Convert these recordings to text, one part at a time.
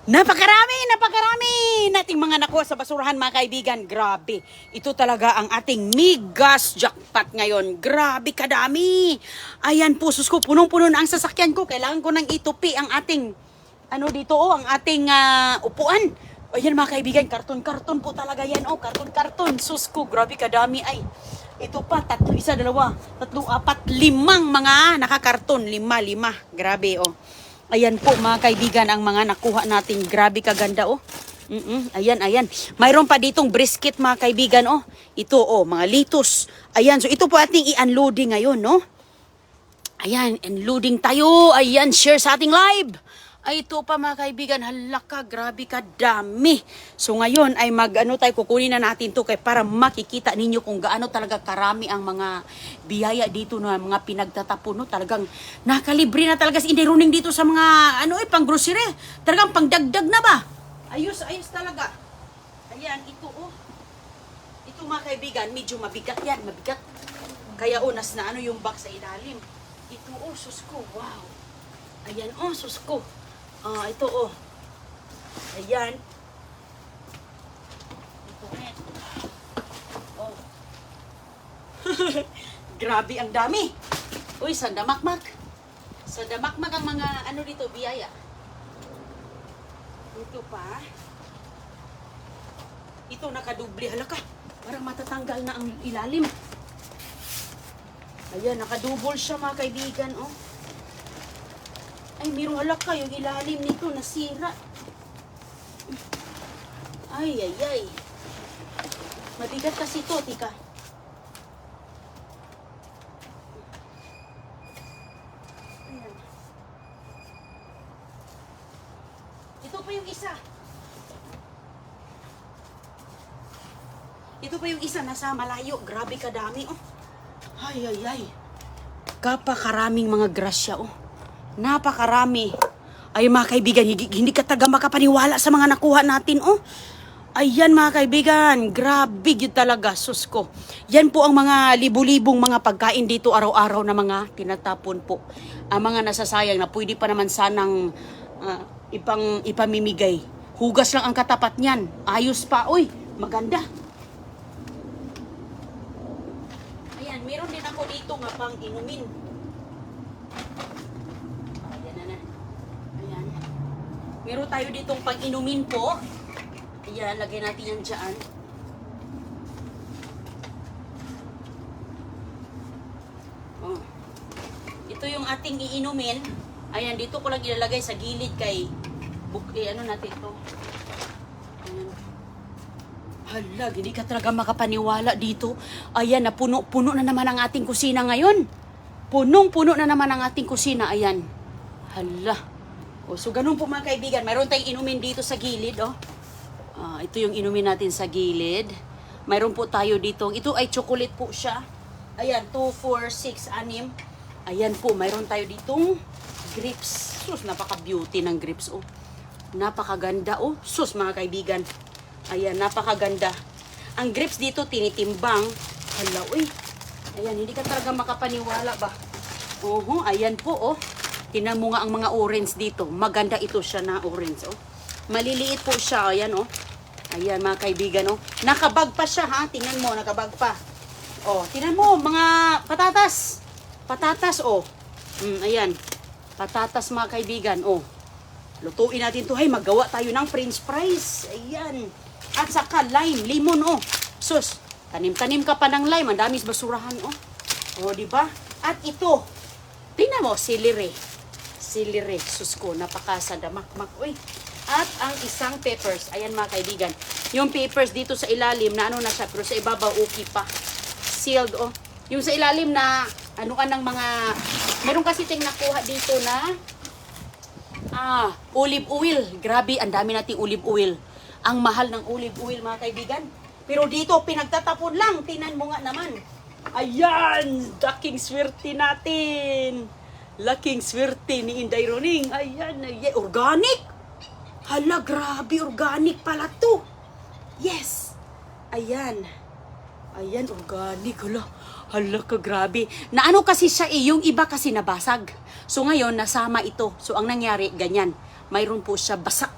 Napakarami nating mga nakuha sa basurahan, mga kaibigan. Grabe. Ito talaga ang ating migas jackpot ngayon. Grabe kadami. Ayan po, sus ko, punong-puno na ang sasakyan ko. Kailangan ko nang itupi ang ating, ang ating upuan. Ayan mga kaibigan, karton-karton po talaga yan. Oh, karton-karton. Sus ko, grabe kadami ay. Ito pa, tatlo, isa, dalawa, tatlo, apat, limang mga nakakarton. Lima. Grabe, oh. Ayan po mga kaibigan ang mga nakuha natin. Grabe kaganda, oh. Ayan. Mayroon pa ditong brisket mga kaibigan, oh. Ito, oh, mga litos. Ayan, so ito po ating i-unloading ngayon, no? Ayan, unloading tayo. Ayan, share sa ating live. Ay, ito pa mga kaibigan, halaka, grabe ka dami. So ngayon ay tayo, kukunin na natin to para makikita ninyo kung gaano talaga karami ang mga biyaya dito na mga pinagtatapon, no? Talagang nakalibre na talaga si running dito sa mga pang grocery. Talagang pangdagdag na ba? Ayos talaga. Ayan, ito oh. Ito mga kaibigan, medyo mabigat yan, mabigat. Kaya unas na yung box sa ilalim. Ito oh, sus ko, wow. Ayan oh, sus ko. Ito oh. Ayan. Ito oh. Grabe ang dami. Uy, sandamakmak. Sandamakmak ang mga dito, biyaya. Ito pa. Ito nakadubli. Halaka. Parang matatanggal na ang ilalim. Ayan, nakadubol siya mga kaibigan, oh. Ay, mayroong halaka yung ilalim nito, nasira. Ay. Mabigat kasi ito, tika. Ayan. Ito pa yung isa. Ito pa yung isa, nasa malayo. Grabe kadami, oh. Ay. Kapakaraming mga grasya, oh. Napakarami. Ay mga kaibigan, hindi ka taga makapaniwala sa mga nakuha natin, oh. Ayan mga kaibigan, grabe yun talaga, sus ko. Yan po ang mga libu-libong mga pagkain dito araw-araw na mga tinatapon po. Ang mga nasasayang na pwede pa naman sanang ipamimigay. Hugas lang ang katapat niyan. Ayos pa, oy, maganda. Ayan, meron din ako dito nga pang inumin. Meron tayo ditong pag-inumin po. Ayan, lagay natin yan dyan. Oh. Ito yung ating iinumin. Ayan, dito ko lang ilalagay sa gilid kay natin ito. Ayan. Hala, hindi ka talaga makapaniwala dito. Ayan, puno na naman ang ating kusina ngayon. Punong-puno na naman ang ating kusina. Ayan. Hala. So, ganun po mga kaibigan. Mayroon tayong inumin dito sa gilid, oh. Ito yung inumin natin sa gilid. Mayroon po tayo dito. Ito ay chocolate po siya. Ayan, 2, 4, 6, 6. Ayan po, mayroon tayo ditong grapes. Sus, napaka-beauty ng grapes, oh. Napakaganda, oh. Sus, mga kaibigan. Ayan, napakaganda. Ang grapes dito, tinitimbang. Hala, uy. Ayan, hindi ka talaga makapaniwala ba? Ayan po, oh. Tinan mo nga ang mga orange dito. Maganda ito siya na orange, oh. Maliliit po siya, ayan, oh. Ayan, mga kaibigan, oh. Nakabag pa siya, ha? Tingnan mo, nakabag pa. Oh, tingnan mo, mga patatas. Patatas, oh. Ayan. Patatas, mga kaibigan, oh. Lutuin natin to. Hay, magawa tayo ng french fries. Ayan. At saka lime, limon, oh. Sus, tanim-tanim ka pa ng lime. Ang damis basurahan, oh. Oh, di ba? At ito, tingnan mo, celery. Celery, sus ko, napakasandamakmak. Uy. At ang isang peppers. Ayan mga kaibigan. Yung peppers dito sa ilalim, na na siya, pero sa ibabaw, okay pa. Sealed, oh. Yung sa ilalim na, ng mga, meron kasi ting nakuha dito na, olive oil. Grabe, ang dami nating olive oil. Ang mahal ng olive oil, mga kaibigan. Pero dito, pinagtatapon lang. Tinan mo nga naman. Ayan, laking swerte natin. Laking swerte ni Inday Roning. Ayan, organic. Hala, grabe, organic pala to. Yes. Ayan. Ayan, organic. Hala ka, grabe. Na kasi siya yung iba kasi nabasag. So ngayon, nasama ito. So ang nangyari, ganyan. Mayroon po siya basa.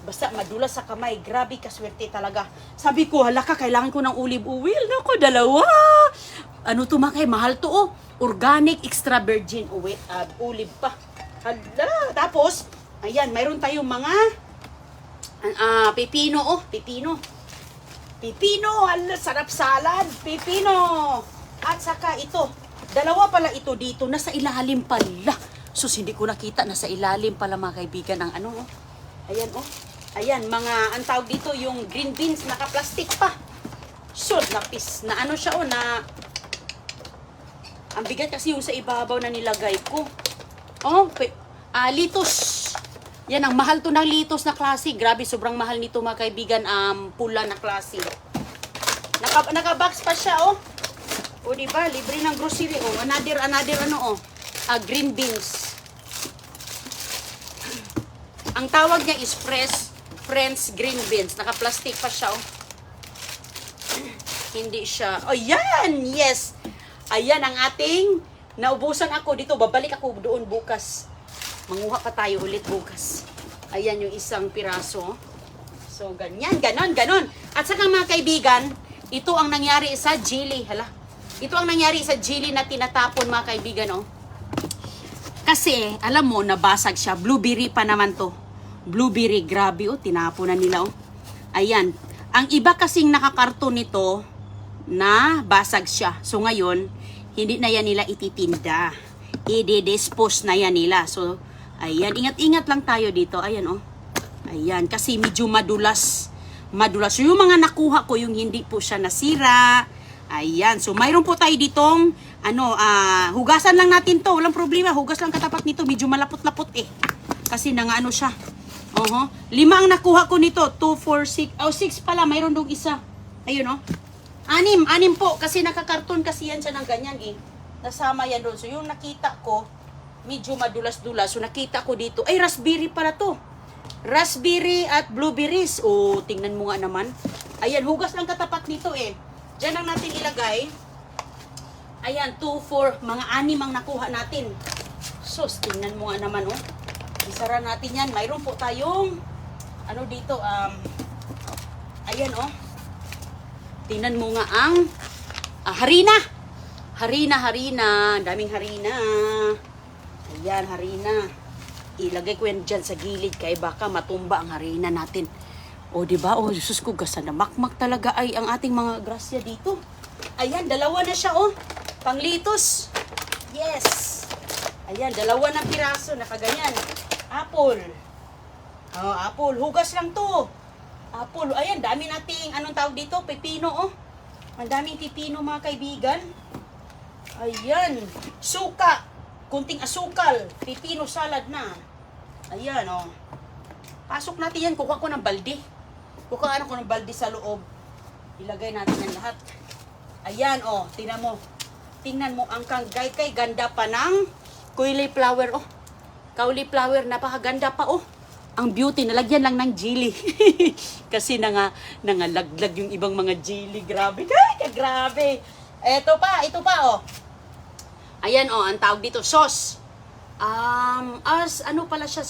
Basta madulas sa kamay. Grabe kaswerte talaga. Sabi ko, hala ka, kailangan ko ng olive oil. Naku, dalawa. Ano to mga kay, mahal to oh. Organic extra virgin olive pa. Hala. Tapos, ayan, mayroon tayong mga pipino oh. Pipino. Pipino, hala, sarap salad. Pipino. At saka ito. Dalawa pala ito dito. Nasa ilalim pala. Sus, hindi ko nakita. Nasa ilalim pala mga kaibigan ang ano oh. Ayan oh. Ayan, ang tawag dito, yung green beans, naka-plastic pa. So, napis, na ano siya, na, ang bigat kasi yung sa ibabaw na nilagay ko. Oh, litos. Yan, ang mahal to ng litos na klase. Grabe, sobrang mahal nito mga kaibigan, pula na klase. Naka-box pa siya, oh. O, diba, libre ng grocery, oh. Another, ano, oh. Green beans. Ang tawag niya is French green beans. Naka-plastic pa siya, oh. Hindi siya. Oh, yan! Yes! Ayan ang ating naubusan ako dito. Babalik ako doon bukas. Manguha pa tayo ulit bukas. Ayan yung isang piraso. So, ganyan. Ganon. At saka mga kaibigan, ito ang nangyari sa jelly. Hala. Ito ang nangyari sa jelly na tinatapon mga kaibigan, oh. Kasi, alam mo, nabasag siya. Blueberry pa naman to. Blueberry, grabe oh, tinapon na nila oh. Ayan, ang iba kasing nakakarton nito na basag siya. So ngayon, hindi na yan nila ititinda. I-dispose na yan nila. So, ayan, ingat-ingat lang tayo dito. Ayan oh. Ayan, kasi medyo madulas. So yung mga nakuha ko, yung hindi po siya nasira. Ayan, so mayroon po tayo ditong hugasan lang natin to. Walang problema, hugas lang katapat nito. Medyo malapot-lapot eh. Kasi nangaano siya. 5 ang nakuha ko nito. 2, 4, 6. 6 pala. Mayroon dong isa. Ayun, 6 po. Kasi nakakarton kasi yan siya ng ganyan, eh. Nasama yan doon. So, yung nakita ko, medyo madulas-dulas. So, nakita ko dito. Ay, raspberry pala to. Raspberry at blueberries. Oh, tingnan mo nga naman. Ayan, hugas lang katapat nito, eh. Diyan lang natin ilagay. Ayan, 2, 4. Mga 6 ang nakuha natin. Sus, tingnan mo nga naman, oh. Isara natin yan. Mayroon po tayong dito, ayan oh. Tingnan mo nga ang harina. Harina. Daming harina. Ayan, harina. Ilagay ko yan dyan sa gilid kaya baka matumba ang harina natin. O, diba? O, Jesus ko, gasa na makmak talaga ay ang ating mga grasya dito. Ayan, 2 na siya, oh. Panglitos. Yes. Ayan, 2 na piraso. Nakaganyan. Apple. Oh, apple. Hugas lang to. Apple. Ayan, dami nating, anong tawag dito? Pepino, oh. Ang daming pepino, mga kaibigan. Ayan. Suka. Kunting asukal. Pepino salad na. Ayan, oh. Pasok natin yan. Kuha ko ng balde. Kuha ko ng balde sa loob. Ilagay natin yan lahat. Ayan, oh. Tingnan mo. Tingnan mo ang kay ganda pa ng cauliflower, oh. Cauliflower, napakaganda pa, oh. Ang beauty, nalagyan lang ng jelly. Kasi nangalaglag yung ibang mga jelly. Grabe, grabe. Ito pa, oh. Ayan, oh, ang tawag dito, sauce. Ano pala siya,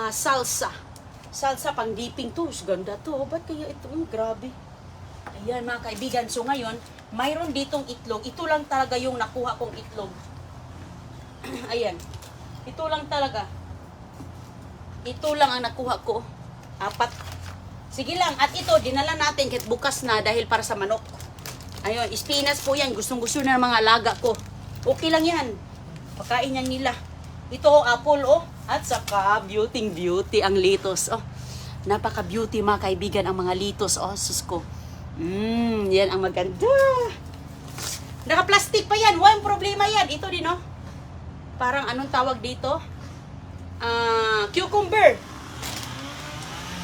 salsa. Salsa pang dipping to. Ganda to. Ba't kaya ito? Grabe. Ayan, mga kaibigan. So, ngayon, mayroon ditong itlog. Ito lang talaga yung nakuha kong itlog. Ayan. Ito lang talaga. Ito lang ang nakuha ko. 4. Sige lang. At ito, dinala natin kahit bukas na dahil para sa manok. Ayun, spinach po yan. Gustong-gusto na ng mga alaga ko. Okay lang yan. Pakain yan nila. Ito, apple, oh. At saka, beauty ang litos, oh. Napaka-beauty, mga kaibigan, ang mga litos, oh. Sus ko. Yan ang maganda. Naka-plastic pa yan. Walang problema yan. Ito din, oh. Parang anong tawag dito? Cucumber.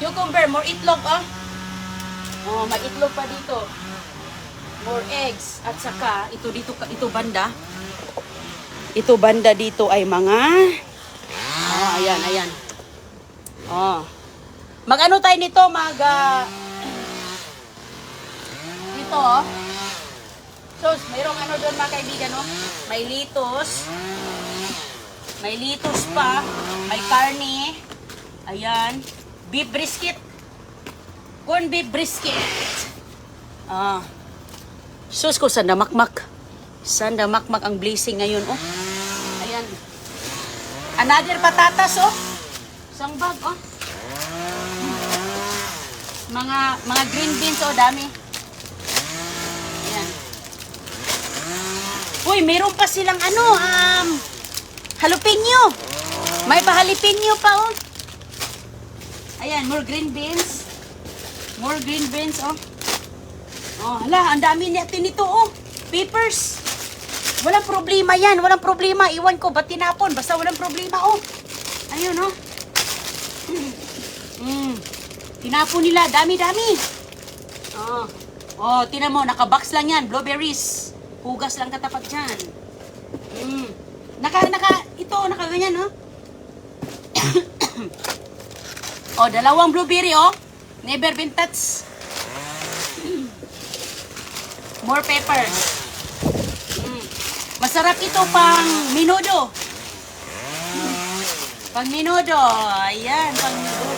Cucumber, more itlog, oh. Oh, may itlog pa dito. More eggs. At saka, ito banda. Ito banda dito ay mga... Oh, ayan. Oh. Mag-ano tayo nito? Dito, oh. So, mayroong ano doon, mga kaibigan, oh. May litos. May litos pa. May karne. Ayan. Beef brisket. Corn beef brisket. Sus ko, sanda makmak. Sanda makmak ang blessing ngayon, oh. Ayan. Another patatas, oh. Isang bag, oh. Mga green beans, oh, dami. Ayan. Uy, meron pa silang jalapeno. May pa-jalapeno pa, oh. Ayan, more green beans. More green beans, oh. Oh, hala, ang dami natin nito, oh. Peppers. Walang problema yan, walang problema. Iwan ko, ba't tinapon? Basta walang problema, oh. Ayun, oh. Tinapon nila, dami-dami. Oh. Oh, tinan mo, naka-box lang yan, blueberries. Hugas lang katapat dyan. Naka ganyan, oh. Oh, dalawang blueberry, oh. Never been touched. More peppers. Masarap ito pang menudo. Pang menudo. Ayan, pang menudo.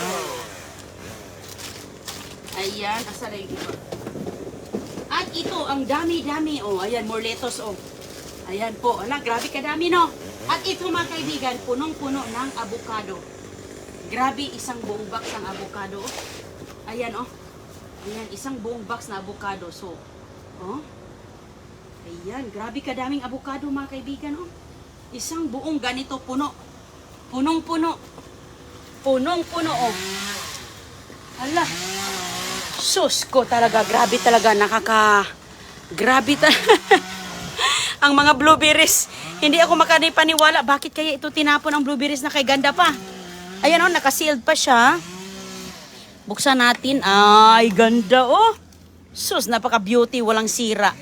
Ayan, asa na yung iba. At ito, ang dami-dami. Oh, ayan, more lettuce, oh. Ayan po. Ala, grabe kadami, no? At ito, mga kaibigan, punong-puno ng avocado. Grabe, isang buong box ng avocado. Ayan, oh. Ayan, isang buong box na avocado. So, oh. Ayan, grabe kadaming avocado, mga kaibigan, oh. Isang buong ganito, puno. Punong-puno. Punong-puno, oh. Ala. Sus ko talaga, grabe talaga, grabe talaga. Ang mga blueberries. Hindi ako makanipaniwala. Bakit kaya ito tinapon ang blueberries na kay ganda pa? Ayan, oh, naka-sealed pa siya. Buksan natin. Ay, ganda, oh. Sus, napaka-beauty, walang sira.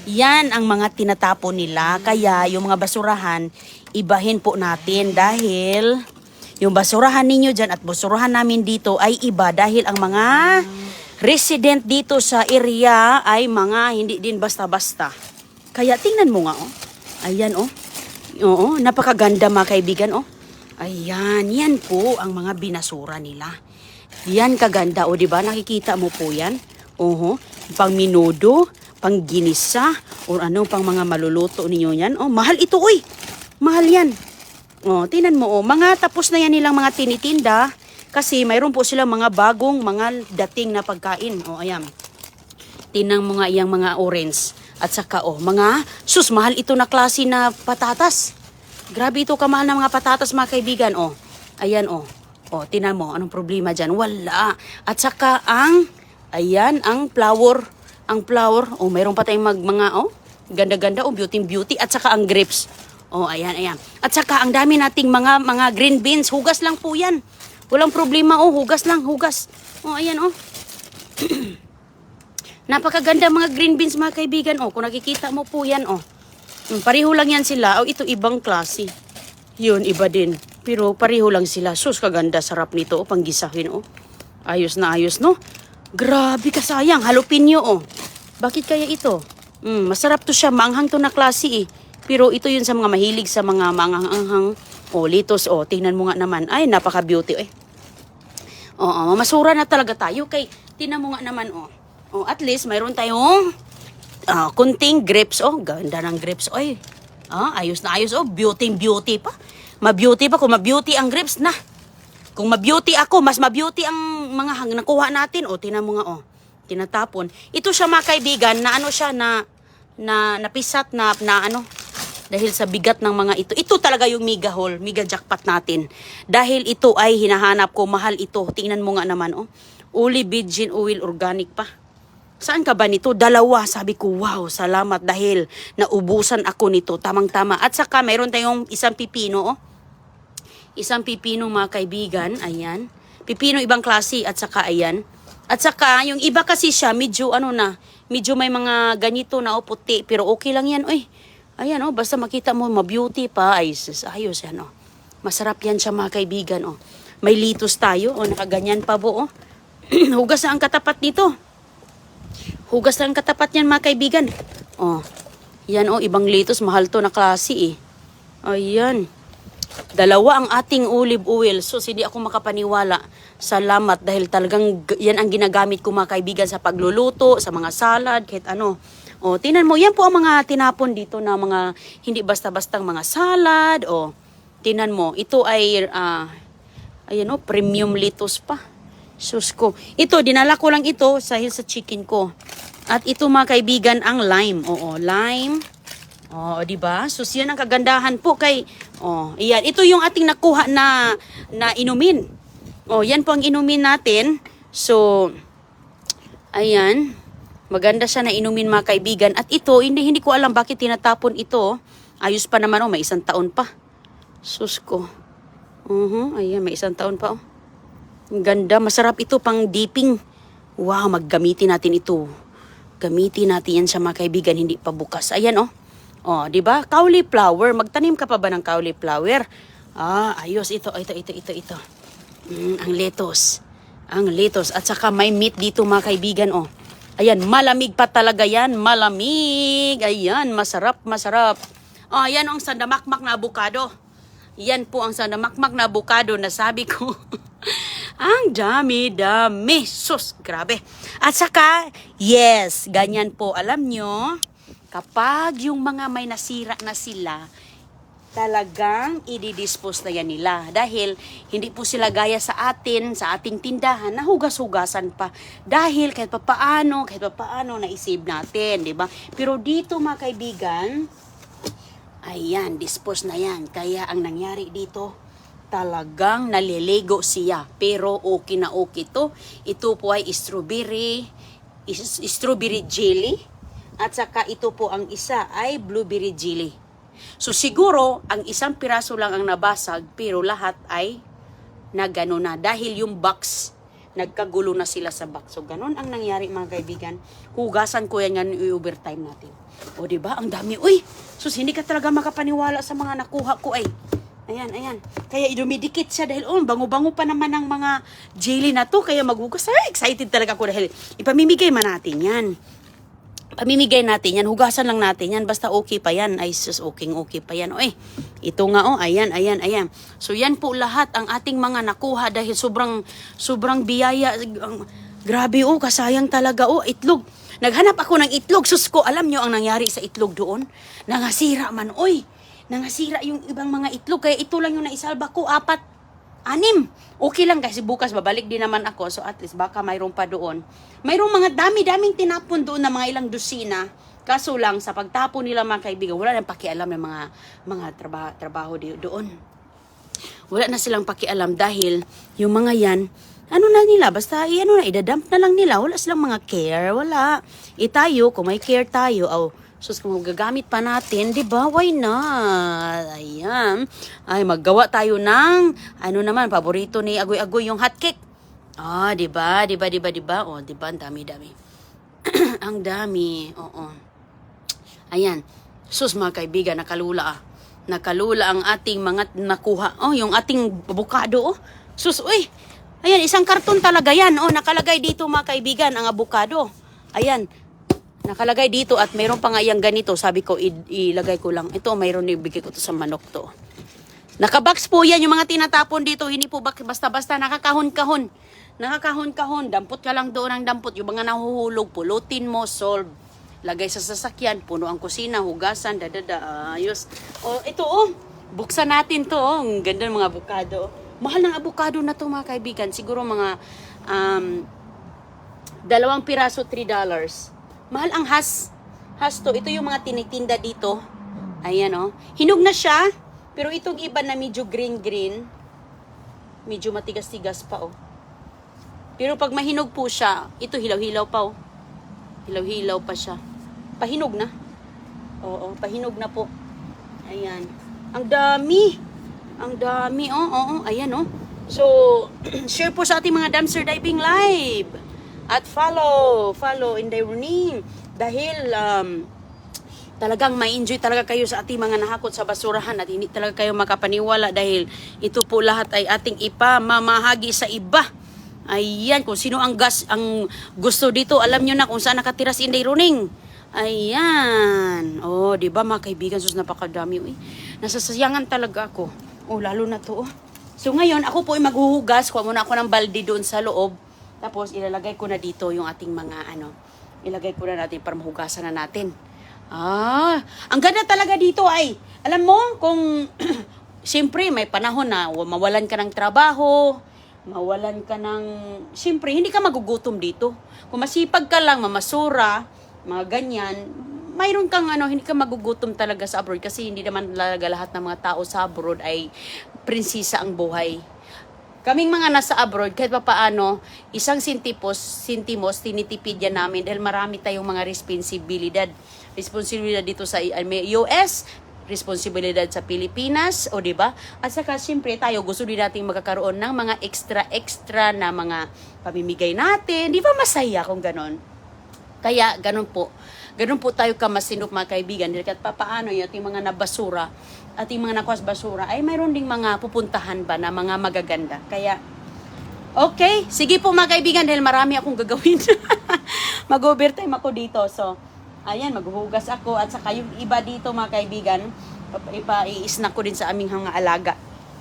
Yan ang mga tinatapon nila. Kaya yung mga basurahan, ibahin po natin dahil yung basurahan ninyo dyan at basurahan namin dito ay iba dahil ang mga resident dito sa area ay mga hindi din basta-basta. Kaya tingnan mo nga, oh. Ayan, oh. Oo, napakaganda, mga kaibigan, oh. Ayan, yan po ang mga binasura nila. Yan kaganda, oh, di ba? Nakikita mo po yan? Oho, pang minudo, pang ginisa, o ano pang mga maluluto ninyo yan. Oh, mahal ito, oy. Mahal yan. Oh, tingnan mo, oh. Mga tapos na yan nilang mga tinitinda kasi mayroon po silang mga bagong mga dating na pagkain. Oh, ayan. Tinang mga iyang mga orange. At saka, oh, mga sus, mahal ito na klase na patatas. Grabe ito kamahal na mga patatas, mga kaibigan, oh. Ayan, oh. Oh, tinan mo, anong problema dyan? Wala. At saka ayan, ang flour. Ang flour, oh, mayroon pa tayong mga, oh, ganda-ganda, oh, beauty. At saka ang grapes. Oh, ayan. At saka, ang dami nating mga green beans. Hugas lang po yan. Walang problema, oh, hugas lang, hugas. Oh, ayan, oh. Napakaganda mga green beans, mga kaibigan, oh. Kung nakikita mo po yan, oh. Pareho lang yan sila. Oh, ito ibang klase. Yun, iba din. Pero pareho lang sila. Sus, kaganda, sarap nito, oh, panggisahin, oh. Ayos na ayos, no? Grabe ka sayang, jalapeno, oh. Bakit kaya ito? Masarap to siya, maanghang to na klase, eh. Pero ito yun sa mga mahilig sa mga maanghang. Oh, litos, oh. Tingnan mo nga naman. Ay, napaka-beauty, eh. Oo, masura na talaga tayo. Kay, tingnan mo nga naman, oh. Oh, at least, mayroon tayong kunting grapes, oh. Ganda ng grapes, oy. Ayos na ayos, oh. Beauty pa. Ma-beauty pa. Kung ma-beauty ang grapes, na. Kung ma-beauty ako, mas ma-beauty ang mga nakuha natin. O, tinan mo nga, o. Tinatapon. Ito siya, mga kaibigan, na ano siya, na napisat, na ano, dahil sa bigat ng mga ito. Ito talaga yung mega haul, mega jackpot natin. Dahil ito ay hinahanap ko, mahal ito. Tingnan mo nga naman, oh. Olive virgin oil, organic pa. Saan ka ba nito? Dalawa. Sabi ko, wow, salamat dahil naubusan ako nito. Tamang-tama. At saka, mayroon tayong isang pipino, oh. Isang pipino, mga kaibigan. Ayan. Pipino ibang klase. At saka, ayan. At saka, yung iba kasi siya, medyo, medyo may mga ganito na, oh, puti. Pero okay lang yan, oy. Ayan, oh, basta makita mo, ma-beauty pa. Ay, ayos yan, oh. Masarap yan siya, mga kaibigan, oh. May litos tayo, oh, nakaganyan pa po, oh. Hugas na ang katapat nito. Hugas na ang katapat yan, mga kaibigan. Oh, yan, oh, ibang litos, mahal to na klase, eh. Ayan. Dalawa ang ating olive oil. So, hindi ako makapaniwala. Salamat dahil talagang yan ang ginagamit ko mga kaibigan sa pagluluto, sa mga salad, kahit ano. O, tinan mo, yan po ang mga tinapon dito na mga hindi basta-bastang mga salad. O, tinan mo, ito ay, ayan o, premium lettuce pa. Sus ko. Ito, dinala ko lang ito dahil sa chicken ko. At ito mga kaibigan, ang lime. Oo, lime. Oh, di ba? So, yan ang kagandahan po kay iyan. Ito yung ating nakuha na inumin. Oh, yan po ang inumin natin. So, ayan. Maganda siya na inumin mga kaibigan. At ito, hindi ko alam bakit tinatapon ito. Ayos pa naman may 1 taon pa. Sus ko. Ayan, may 1 taon pa Ang ganda, masarap ito pang dipping. Wow, maggamitin natin ito. Gamitin natin yan sa mga kaibigan, hindi pa bukas. Ayan Oh, 'di ba? Cauliflower, magtanim ka pa ba ng cauliflower? Ayos ito. Ang lettuce. Ang lettuce at saka may meat dito mga kaibigan Ayan, malamig pa talaga yan, malamig. Ayan, masarap. Ayan ang sandamakmak na avocado. Yan po ang sandamakmak na avocado na sabi ko. Ang dami. Sus, grabe. At saka, yes, ganyan po. Alam nyo, kapag yung mga may nasira na sila, talagang i-dispose na yan nila. Dahil hindi po sila gaya sa atin, sa ating tindahan, na hugas-hugasan pa. Dahil kahit pa paano na-save natin, di ba? Pero dito mga kaibigan, ayan, dispose na yan. Kaya ang nangyari dito, talagang naliligo siya. Pero okay na okay to. Ito po ay strawberry jelly. At saka ito po ang isa ay blueberry jelly. So siguro, ang isang piraso lang ang nabasag, pero lahat ay nagano na. Dahil yung box, nagkagulo na sila sa box. So ganon ang nangyari mga kaibigan. Hugasan ko yan i-overtime natin. O diba, ang dami. Uy, sus, hindi ka talaga makapaniwala sa mga nakuha ko ay. Ayan. Kaya dumidikit siya dahil bango-bango pa naman ng mga jelly na to. Kaya maghugas. Excited talaga ako dahil ipamimigay man natin yan. Hugasan lang natin yan, basta okay pa yan. Ay, sus, okay pa yan. Ito nga ayan. So yan po lahat ang ating mga nakuha dahil sobrang biyaya. Grabe kasayang talaga itlog. Naghanap ako ng itlog, sus ko, alam nyo ang nangyari sa itlog doon? Nangasira man, nangasira yung ibang mga itlog, kaya ito lang yung naisalba ko, 4, 6. Okay lang kasi bukas babalik din naman ako, so at least baka mayroon pa doon. Mayroong mga dami-daming tinapon doon na mga ilang dosina. Kaso lang sa pagtapon nila mga kaibigan, wala nang pakialam ng mga trabaho doon. Wala na silang pakialam dahil yung mga yan, basta idadump na lang nila. Wala silang mga care, wala. Tayo, kung may care tayo, sus, kung magagamit pa natin, di ba? Why not? Ayan. Ay, maggawa tayo ng, paborito ni Agoy-Agoy, yung hot cake. Di ba? Di ba? Ang dami-dami. Ang dami. Ayan. Sus, mga kaibigan, nakalula. Nakalula ang ating mga nakuha. Yung ating avocado, Sus, ayan, isang karton talaga yan. Nakalagay dito mga kaibigan, ang avocado. Ayan. Nakalagay dito at mayroon pa nga yung ganito. Sabi ko, ilagay ko lang. Ito, mayroon ibigay ko to sa manok to. Nakabox po yan, yung mga tinatapon dito. Hindi po basta-basta nakakahon-kahon. Dampot ka lang doon ang dampot. Yung mga nahuhulog, pulutin mo, solve. Lagay sa sasakyan, puno ang kusina, hugasan, ayos. Ito buksan natin to. Ang ganda ng mga avocado. Mahal ng avocado na to mga kaibigan. Siguro mga 2 piraso, $3. Mahal ang has to. Ito yung mga tinitinda dito. Ayan Hinog na siya. Pero itong iba na medyo green. Medyo matigas-tigas pa Pero pag mahinog po siya, ito hilaw-hilaw pa Hilaw-hilaw pa siya. Pahinog na. Pahinog na po. Ayan. Ang dami. Ayan So, share po sa ating mga dumpster diving live. At follow in the running. Dahil talagang ma-enjoy talaga kayo sa ating mga nahakot sa basurahan at hindi talaga kayo makapaniwala dahil ito po lahat ay ating ipamamahagi sa iba. Ayan, kung sino ang gusto dito, alam nyo na kung saan nakatira si Inday Running. Ayan. Di ba mga kaibigan, sus napakadami. Nasasayangan talaga ako. Oh, lalo na to. Oh. So ngayon, ako po ay maghuhugas. Kuha muna ako ng balde doon sa loob. Tapos ilalagay ko na dito yung ating mga ilagay ko na natin para mahugasan na natin. Ang ganda talaga dito ay, alam mo, kung siyempre may panahon na mawalan ka ng trabaho, siyempre hindi ka magugutom dito. Kung masipag ka lang, mamasura, mga ganyan, mayroon kang hindi ka magugutom talaga sa abroad kasi hindi naman talaga lahat ng mga tao sa abroad ay prinsesa ang buhay. Kaming mga nasa abroad, kahit pa paano, isang sintimos, tinitipid yan namin dahil marami tayong mga responsibilidad. Responsibilidad dito sa US, responsibilidad sa Pilipinas, o diba? At saka, siyempre, tayo gusto din natin magkakaroon ng mga extra na mga pamimigay natin. Di ba masaya kung ganon? Kaya, ganon po. Ganon po tayo kamasinop, mga kaibigan. Dahil kahit pa paano yung ating mga nabasura, ating mga nakuas basura, ay mayroon ding mga pupuntahan ba na mga magaganda. Kaya, okay, sige po mga kaibigan, dahil marami akong gagawin. Mag-overtime ako dito. So, ayan, maghuhugas ako. At saka yung iba dito mga kaibigan, ipa-i-snack ko din sa aming mga alaga.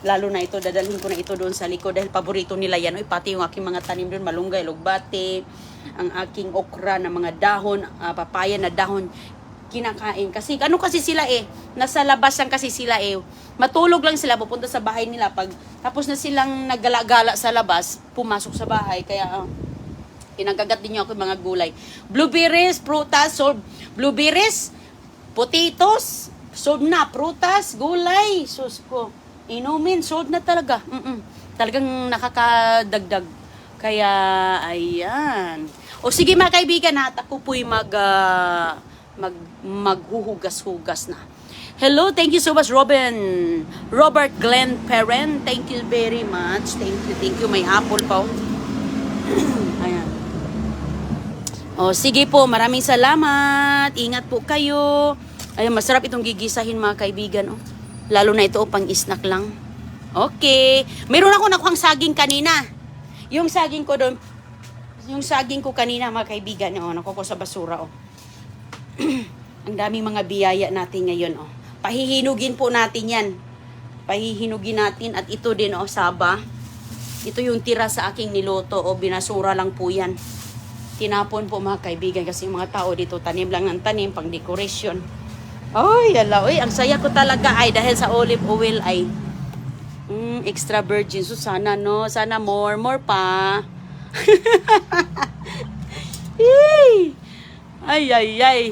Lalo na ito, dadalhin ko na ito doon sa likod dahil paborito nila yan. Uy, pati yung aking mga tanim doon, malunggay, lugbate, ang aking okra na mga dahon, papaya na dahon, kinakain. Kasi kasi sila nasa labas lang kasi sila matulog lang sila, pupunta sa bahay nila. Tapos na silang naggala-gala sa labas, pumasok sa bahay. Kaya kinagagat din niyo ako mga gulay. Blueberries, prutas, blueberries, potatoes, sold na, prutas, gulay, sus ko. Inumin, sold na talaga. Talagang nakakadagdag. Kaya, ayan. O sige mga kaibigan, ako po'y maghuhugas-hugas na. Hello, thank you so much, Robert Glenn Perren. Thank you very much. Thank you. May apple pa. Ayan. O, sige po, maraming salamat. Ingat po kayo. Ayan, masarap itong gigisahin mga kaibigan. Lalo na ito, pang snack lang. Okay. Meron ako nakuhang saging kanina. Yung saging ko doon, yung saging ko kanina mga kaibigan, nakuha ko sa basura. Ang daming mga biyaya natin ngayon. Pahihinugin po natin yan. Pahihinugin natin. At ito din, saba. Ito yung tira sa aking niloto. Binasura lang po yan. Tinapon po mga kaibigan. Kasi yung mga tao dito, tanim lang ng tanim, pang decoration. Ay, ang saya ko talaga ay dahil sa olive oil ay extra virgin. So sana more pa. Ay.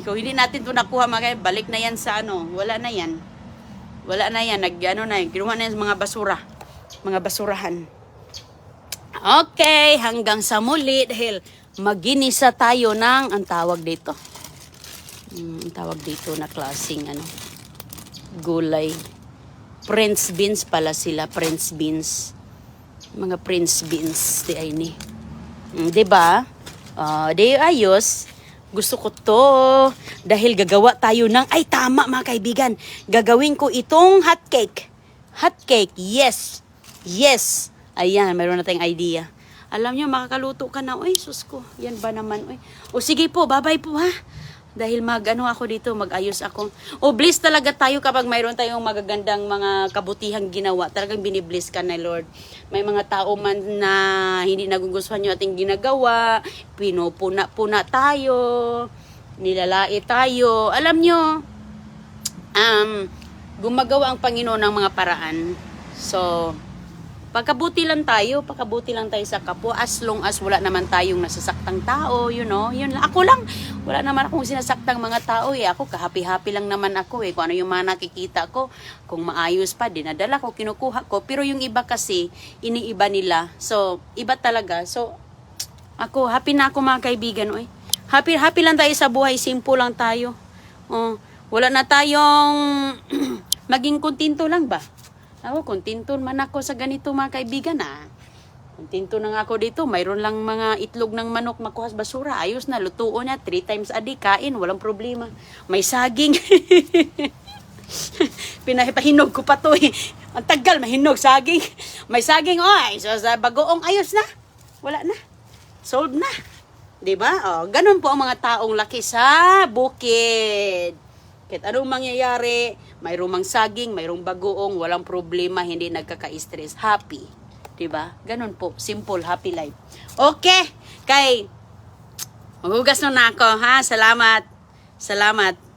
Kung hindi natin ito nakuha, balik na yan sa wala na yan. Kinuha na yan sa mga basura. Mga basurahan. Okay, hanggang sa muli dahil maginisa tayo ng, ang tawag dito na klaseng gulay. Prince beans pala sila, Prince beans. Mga Prince beans, di ay ni. Diba? Di ayos. Gusto ko to. Dahil gagawa tayo ng, ay tama mga kaibigan. Gagawin ko itong hot cake. Hot cake, yes. Yes. Ayan, mayroon na tayong idea. Alam nyo, makakaluto ka na. Uy, sus ko. Yan ba naman? Uy. O sige po, bye-bye po ha. Dahil ako dito, mag-ayos ako. Bless talaga tayo kapag mayroon tayong magagandang mga kabutihang ginawa. Talagang binibless ka na, Lord. May mga tao man na hindi nagugustuhan yung ating ginagawa. Pinupuna-puna tayo. Nilalait tayo. Alam nyo, gumagawa ang Panginoon ng mga paraan. So, pagkabuti lang tayo sa kapwa, as long as wala naman tayong nasasaktang tao, yun lang. Ako lang, wala naman akong sinasaktang mga tao Ako, kahapi-happy lang naman ako Kung ano yung mga nakikita ko, kung maayos pa, dinadala ko, kinukuha ko. Pero yung iba kasi, iniiba nila. So, iba talaga. So, ako, happy na ako mga kaibigan. Happy lang tayo sa buhay, simple lang tayo. Wala na tayong maging kontento lang ba? Ako, kontento man ako sa ganito mga kaibigan Kontento na ako dito. Mayroon lang mga itlog ng manok makuha sa basura. Ayos na, lutuon niya 3 times a day, kain, walang problema. May saging. Pinahinog ko pa to Ang tagal, mahinog, saging. May saging, so sa bagoong, ayos na. Wala na. Solved na. Diba? Ganun po ang mga taong laki sa bukid. Kahit anong mangyayari, mayroong mang saging, mayroong bagoong, walang problema, hindi nagkaka-stress. Happy. Diba? Ganun po. Simple, happy life. Okay. Kay, maghugas na ako, ha? Salamat. Salamat.